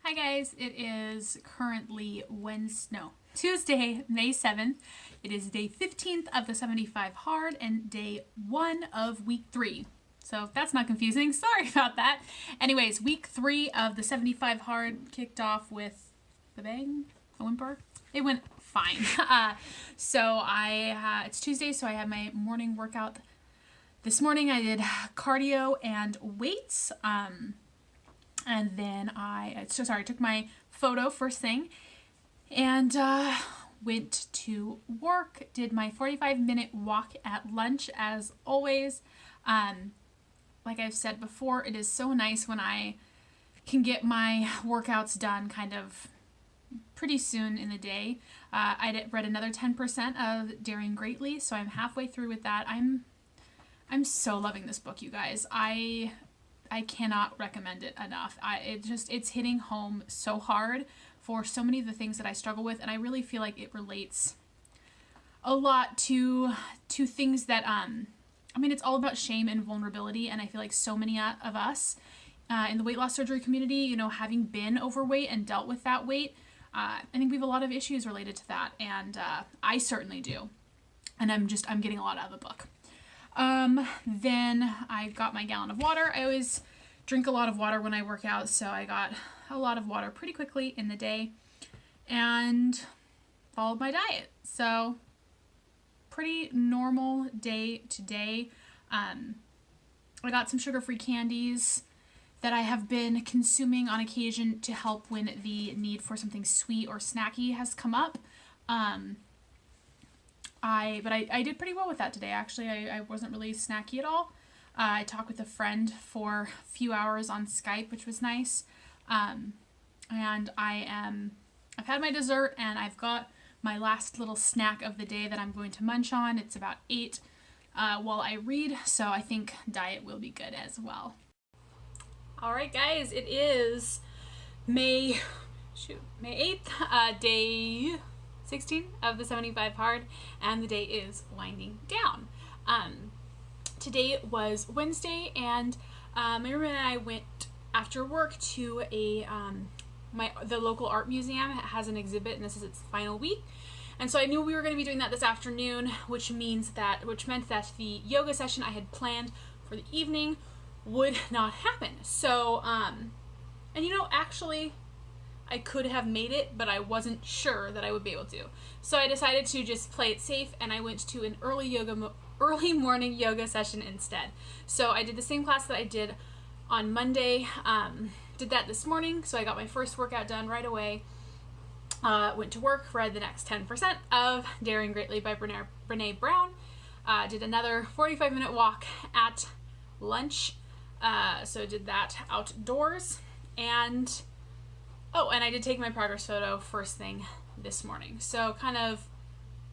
Hi guys, it is currently Tuesday, May 7th. It is day 15th of the 75 hard and day 1 of week 3. So if that's not confusing, sorry about that. Anyways, week 3 of the 75 hard kicked off with a bang, a whimper. It went fine. It's Tuesday, so I had my morning workout. This morning I did cardio and weights. And then I took my photo first thing and went to work, did my 45-minute walk at lunch as always. Like I've said before, it is so nice when I can get my workouts done kind of pretty soon in the day. I read another 10% of Daring Greatly, so I'm halfway through with that. I'm so loving this book, you guys. I cannot recommend it enough. It's hitting home so hard for so many of the things that I struggle with, and I really feel like it relates a lot to things that it's all about shame and vulnerability, and I feel like so many of us in the weight loss surgery community, having been overweight and dealt with that weight, I think we have a lot of issues related to that, and I certainly do. And I'm getting a lot out of the book. Then I got my gallon of water. I always drink a lot of water when I work out, so I got a lot of water pretty quickly in the day and followed my diet. So pretty normal day to day. I got some sugar-free candies that I have been consuming on occasion to help when the need for something sweet or snacky has come up. I did pretty well with that today, actually. I wasn't really snacky at all. I talked with a friend for a few hours on Skype, which was nice. And I've had my dessert, and I've got my last little snack of the day that I'm going to munch on. It's about 8 while I read, so I think diet will be good as well. All right, guys, it is May 8th, day 16 of the 75 hard, and the day is winding down. Today was Wednesday, and my roommate and I went after work to the local art museum. It has an exhibit, and this is its final week. And so I knew we were going to be doing that this afternoon, which meant that the yoga session I had planned for the evening would not happen. So, actually, I could have made it, but I wasn't sure that I would be able to. So I decided to just play it safe, and I went to an early morning yoga session instead. So I did the same class that I did on Monday. Did that this morning, so I got my first workout done right away. Went to work, read the next 10% of Daring Greatly by Brene Brown. Did another 45-minute walk at lunch. So did that outdoors, and I did take my progress photo first thing this morning. So kind of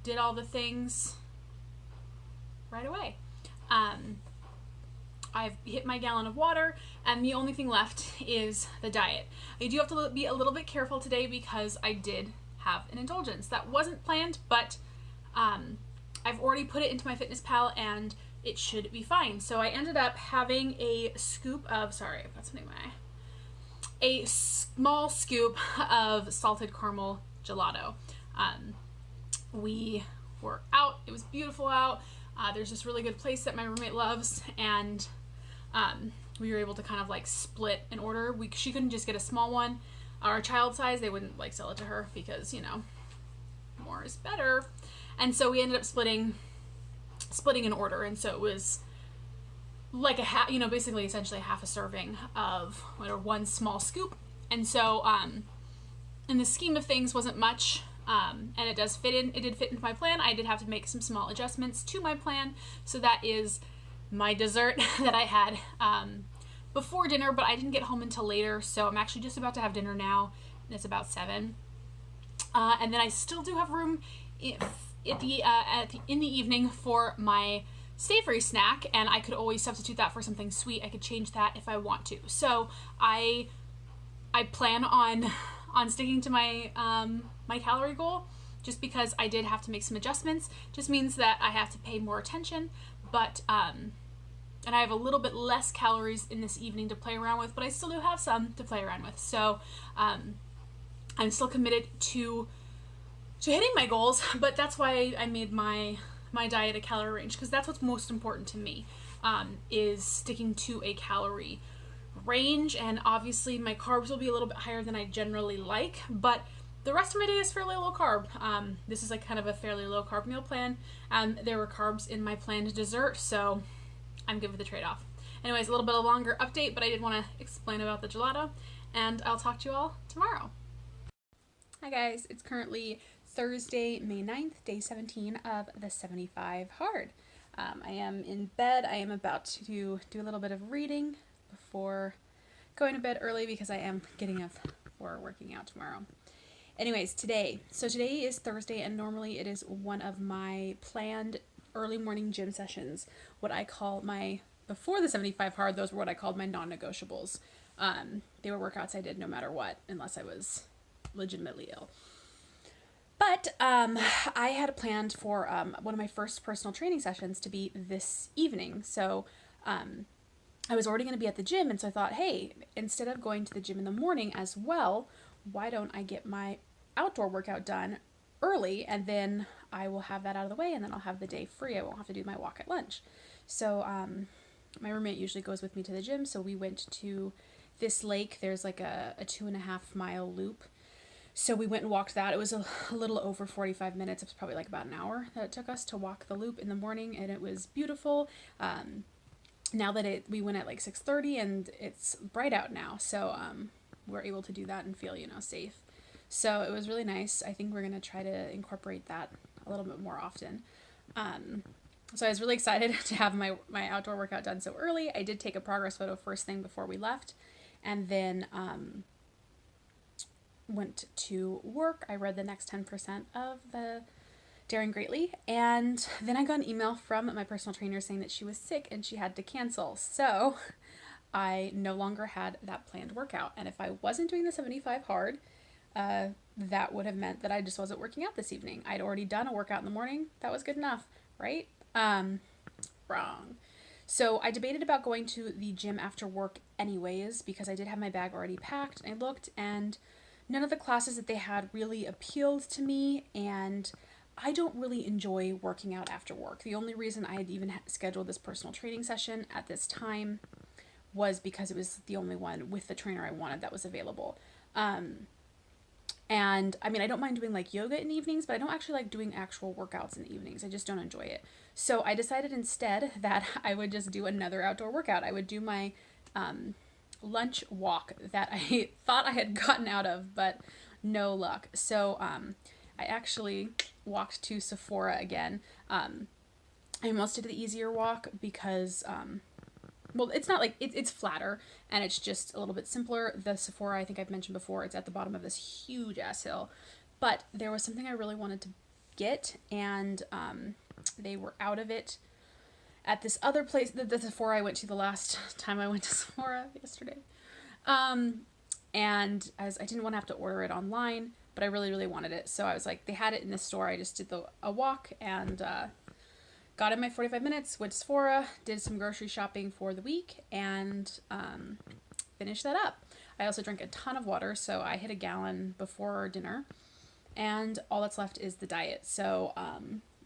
did all the things right away. I've hit my gallon of water, and the only thing left is the diet. I do have to be a little bit careful today because I did have an indulgence. That wasn't planned, but I've already put it into my FitnessPal, and it should be fine. So I ended up having a scoop of, I've got something in my eye. A small scoop of salted caramel gelato. We were out. It was beautiful out. There's this really good place that my roommate loves, and we were able to kind of like split an order. She couldn't just get a small one. Our child size, they wouldn't like sell it to her because, more is better. And so we ended up splitting an order, and so it was like essentially half a serving of one small scoop. And so in the scheme of things wasn't much, and it did fit into my plan. I did have to make some small adjustments to my plan, so that is my dessert that I had before dinner, but I didn't get home until later, so I'm actually just about to have dinner now, and it's about 7. And then I still do have room in the evening for my savory snack, and I could always substitute that for something sweet. I could change that if I want to. So I plan on sticking to my my calorie goal, just because I did have to make some adjustments. Just means that I have to pay more attention, but and I have a little bit less calories in this evening to play around with, but I still do have some to play around with. So I'm still committed to hitting my goals, but that's why I made my diet a calorie range, because that's what's most important to me, is sticking to a calorie range. And obviously my carbs will be a little bit higher than I generally like, but the rest of my day is fairly low carb. This is like kind of a fairly low carb meal plan. There were carbs in my planned dessert, so I'm good with the trade-off. Anyways, a little bit of a longer update, but I did want to explain about the gelato, and I'll talk to you all tomorrow. Hi guys, it's currently Thursday, May 9th, day 17 of the 75 hard. I am in bed. I am about to do a little bit of reading before going to bed early, because I am getting up for working out tomorrow. Anyways, today is Thursday, and normally it is one of my planned early morning gym sessions. What I call before the 75 hard, those were what I called my non-negotiables. They were workouts I did no matter what, unless I was legitimately ill. But I had planned for one of my first personal training sessions to be this evening. So I was already going to be at the gym, and so I thought, hey, instead of going to the gym in the morning as well, why don't I get my outdoor workout done early, and then I will have that out of the way, and then I'll have the day free. I won't have to do my walk at lunch. So my roommate usually goes with me to the gym, so we went to this lake. There's like a 2.5 mile loop. So we went and walked that. It was a little over 45 minutes. It was probably like about an hour that it took us to walk the loop in the morning, and it was beautiful. Now that we went at like 6:30, and it's bright out now, so we're able to do that and feel, safe. So it was really nice. I think we're going to try to incorporate that a little bit more often. So I was really excited to have my outdoor workout done so early. I did take a progress photo first thing before we left, and then went to work. I read the next 10% of the Daring Greatly, and then I got an email from my personal trainer saying that she was sick and she had to cancel. So I no longer had that planned workout, and if I wasn't doing the 75 hard, that would have meant that I just wasn't working out this evening. I'd already done a workout in the morning. That was good enough, right? Wrong. So I debated about going to the gym after work anyways, because I did have my bag already packed, and I looked, and none of the classes that they had really appealed to me, and I don't really enjoy working out after work. The only reason I had even scheduled this personal training session at this time was because it was the only one with the trainer I wanted that was available. And I mean, I don't mind doing like yoga in the evenings, but I don't actually like doing actual workouts in the evenings. I just don't enjoy it. So I decided instead that I would just do another outdoor workout. I would do my lunch walk that I thought I had gotten out of, but no luck. So I actually walked to Sephora again. I almost did the easier walk because well, it's not like it's flatter, and it's just a little bit simpler. The Sephora, I think I've mentioned before, it's at the bottom of this huge ass hill, but there was something I really wanted to get, and they were out of it at this other place, the Sephora I went to the last time I went to Sephora yesterday. And as I didn't want to have to order it online, but I really, really wanted it. So I was like, they had it in this store. I just did a walk, and got in my 45 minutes, went to Sephora, did some grocery shopping for the week, and finished that up. I also drank a ton of water, so I hit a gallon before dinner, and all that's left is the diet. So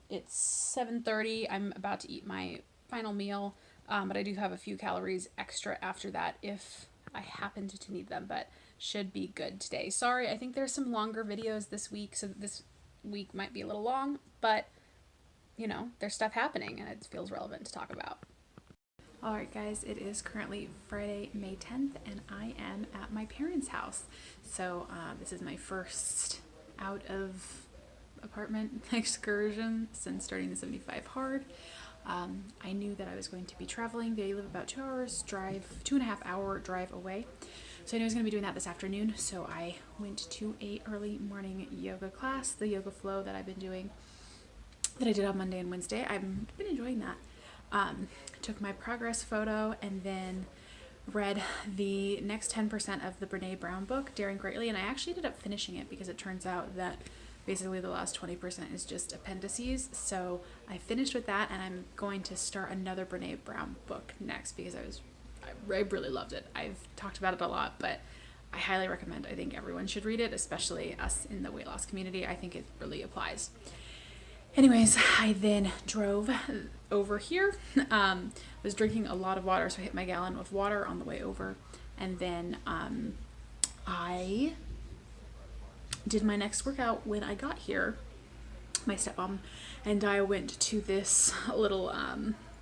it's 7:30. I'm about to eat my final meal, but I do have a few calories extra after that if I happen to need them, but should be good today. Sorry, I think there's some longer videos this week, so this week might be a little long, but there's stuff happening and it feels relevant to talk about. Alright guys, it is currently Friday, May 10th, and I am at my parents' house. So this is my first out of apartment excursion since starting the 75 hard. I knew that I was going to be traveling. They live about 2 hours drive, 2.5 hour drive away. So I knew I was going to be doing that this afternoon. So I went to a early morning yoga class, the yoga flow that I've been doing, that I did on Monday and Wednesday. I've been enjoying that. Took my progress photo and then read the next 10% of the Brene Brown book, Daring Greatly, and I actually ended up finishing it because it turns out that Basically the last 20% is just appendices. So I finished with that, and I'm going to start another Brene Brown book next because I really loved it. I've talked about it a lot, but I highly recommend. I think everyone should read it, especially us in the weight loss community. I think it really applies. Anyways, I then drove over here. Was drinking a lot of water, so I hit my gallon of water on the way over. And then I did my next workout when I got here. My stepmom and I went to this little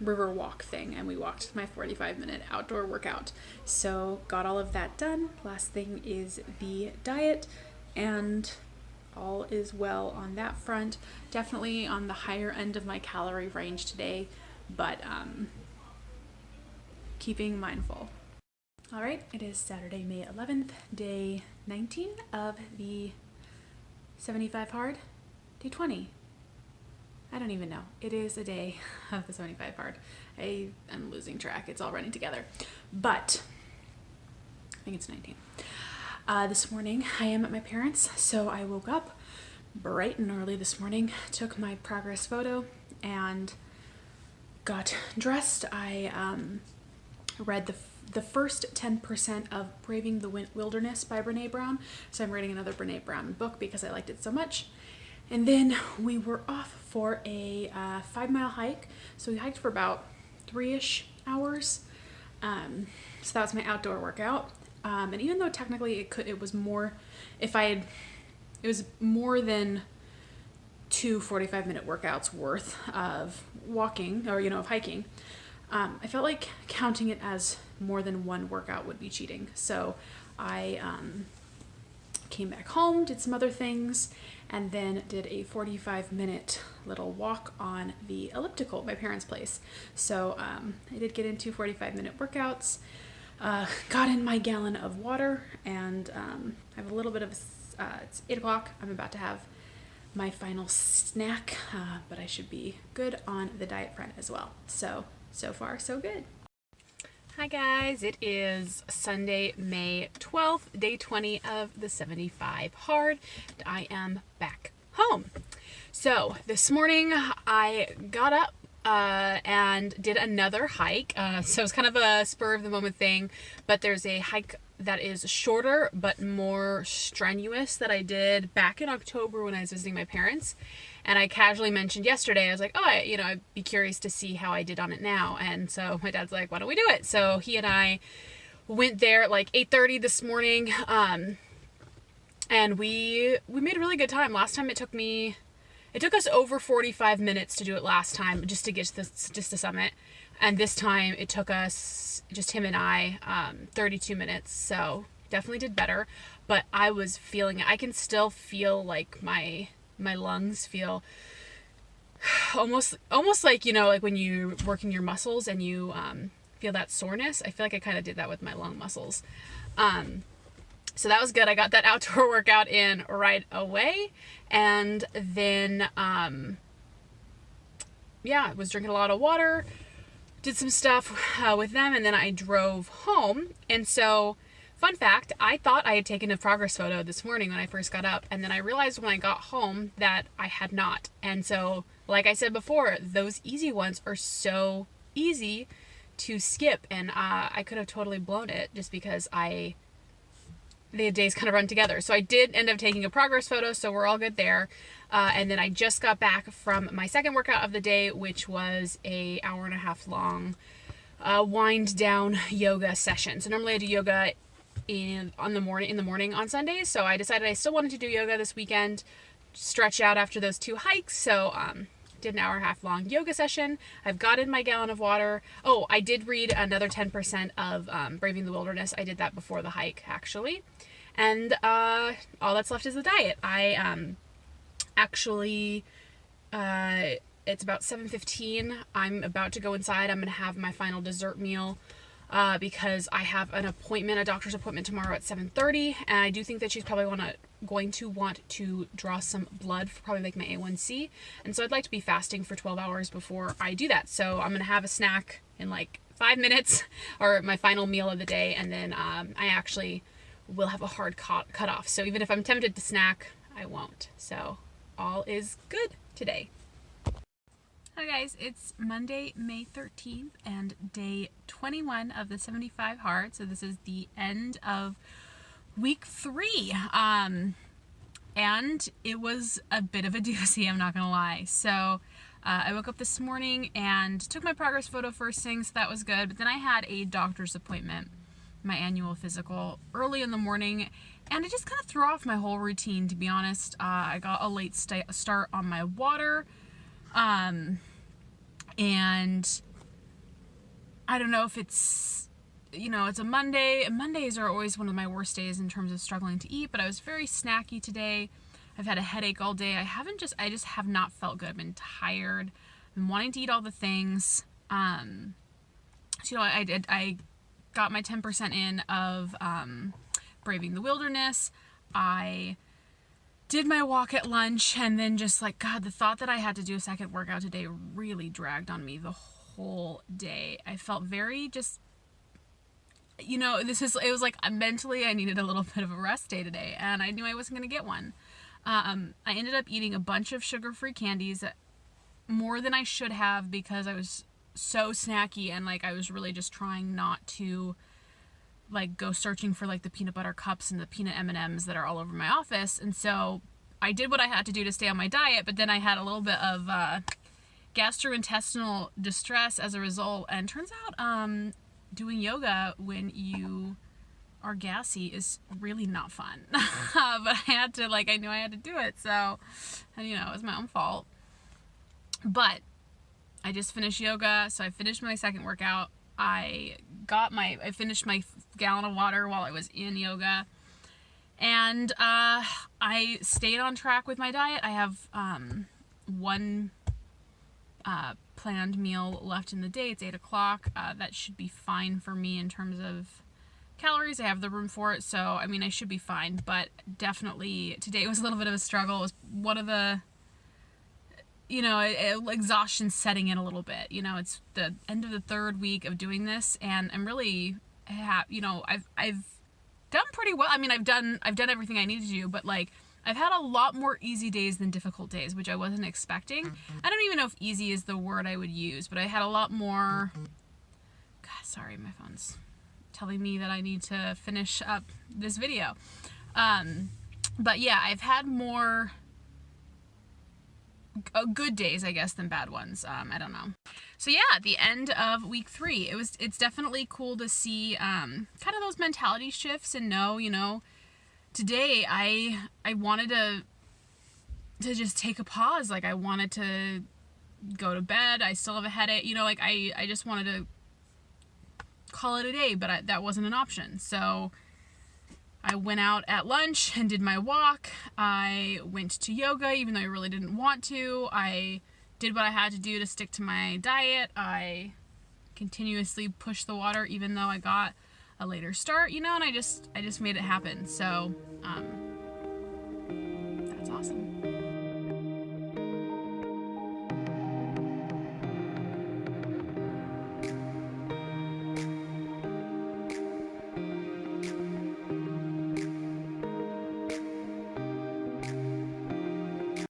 river walk thing, and we walked my 45-minute outdoor workout. So got all of that done. Last thing is the diet, and all is well on that front. Definitely on the higher end of my calorie range today, but keeping mindful. All right, it is Saturday, May 11th, day 19 of the 75 hard, day 20. I don't even know. It is a day of the 75 hard. I am losing track. It's all running together, but I think it's 19. This morning I am at my parents', so I woke up bright and early this morning, took my progress photo, and got dressed. I read the first 10% of Braving the Wilderness by Brene Brown. So I'm reading another Brene Brown book because I liked it so much. And then we were off for a 5-mile hike. So we hiked for about 3-ish hours. So that was my outdoor workout. And even though technically it was more than 2 45-minute workouts worth of walking or, of hiking. I felt like counting it as more than one workout would be cheating. So I came back home, did some other things, and then did a 45-minute little walk on the elliptical at my parents' place. So I did get into 45-minute workouts, got in my gallon of water, and I have a little bit of, it's 8 o'clock. I'm about to have my final snack, but I should be good on the diet front as well. So far, so good. Hi guys, it is Sunday, May 12th, day 20 of the 75 hard. I am back home. So this morning I got up and did another hike. So it's kind of a spur of the moment thing, but there's a hike that is shorter but more strenuous that I did back in October when I was visiting my parents. And I casually mentioned yesterday, I was like, oh, I'd be curious to see how I did on it now. And so my dad's like, why don't we do it? So he and I went there at like 8:30 this morning. And we made a really good time. Last time it took us over 45 minutes to do it last time, just to get to the summit. And this time it took us, just him and I, 32 minutes. So definitely did better, but I was feeling it. I can still feel like my lungs feel almost like, like when you're working your muscles and you feel that soreness. I feel like I kind of did that with my lung muscles. So that was good. I got that outdoor workout in right away. And then, I was drinking a lot of water, did some stuff with them, and then I drove home. And so, fun fact, I thought I had taken a progress photo this morning when I first got up, and then I realized when I got home that I had not. And so, like I said before, those easy ones are so easy to skip, and I could have totally blown it just because the days kind of run together. So I did end up taking a progress photo, so we're all good there. And then I just got back from my second workout of the day, which was a 1.5 hour long wind down yoga session. So normally I do yoga in the morning on Sundays. So I decided I still wanted to do yoga this weekend, stretch out after those 2 hikes. So did an 1.5 hour long yoga session. I've got in my gallon of water. Oh, I did read another 10% of Braving the Wilderness. I did that before the hike, actually. And all that's left is the diet. I actually, it's about 7:15. I'm about to go inside. I'm going to have my final dessert meal because I have a doctor's appointment tomorrow at 7:30. And I do think that she's probably going to want to draw some blood for probably like my A1C. And so I'd like to be fasting for 12 hours before I do that. So I'm going to have a snack in like 5 minutes, or my final meal of the day. And then I actually will have a hard cut off. So even if I'm tempted to snack, I won't. So all is good today. Hi guys, it's Monday, May 13th and day 21 of the 75 hard. So this is the end of week 3. And it was a bit of a doozy, I'm not gonna lie. So I woke up this morning and took my progress photo first thing, so that was good. But then I had a doctor's appointment, my annual physical, early in the morning, and it just kind of threw off my whole routine, to be honest. I got a late start on my water, and I don't know if it's, it's a Monday. Mondays are always one of my worst days in terms of struggling to eat, but I was very snacky today. I've had a headache all day. I just have not felt good. I've been tired. I've been wanting to eat all the things. So, I got my 10% in of Braving the Wilderness. I did my walk at lunch, and then just like, God, the thought that I had to do a second workout today really dragged on me the whole day. I felt very just, it was like mentally I needed a little bit of a rest day today, and I knew I wasn't going to get one. I ended up eating a bunch of sugar-free candies, more than I should have, because I was so snacky, and like I was really just trying not to like go searching for like the peanut butter cups and the peanut M&Ms that are all over my office. And so I did what I had to do to stay on my diet, but then I had a little bit of gastrointestinal distress as a result. And turns out doing yoga when you are gassy is really not fun. But I knew I had to do it, so, and it was my own fault. But I just finished yoga, so I finished my second workout. I finished my gallon of water while I was in yoga, and I stayed on track with my diet. I have one planned meal left in the day. It's 8 o'clock. That should be fine for me in terms of calories. I have the room for it, so I mean I should be fine. But definitely today was a little bit of a struggle. It was one of the exhaustion setting in a little bit. It's the end of the 3rd week of doing this, and I'm really I've done pretty well. I mean, I've done everything I need to do, but like I've had a lot more easy days than difficult days, which I wasn't expecting. I don't even know if easy is the word I would use, but I had a lot more. God, sorry, my phone's telling me that I need to finish up this video. But yeah, I've had more good days, I guess, than bad ones. I don't know. So yeah, the end of week 3. It's definitely cool to see kind of those mentality shifts, and know, today I wanted to just take a pause. Like I wanted to go to bed. I still have a headache. I just wanted to call it a day, but that wasn't an option. So I went out at lunch and did my walk. I went to yoga, even though I really didn't want to. I did what I had to do to stick to my diet. I continuously pushed the water, even though I got a later start, and I just made it happen. So,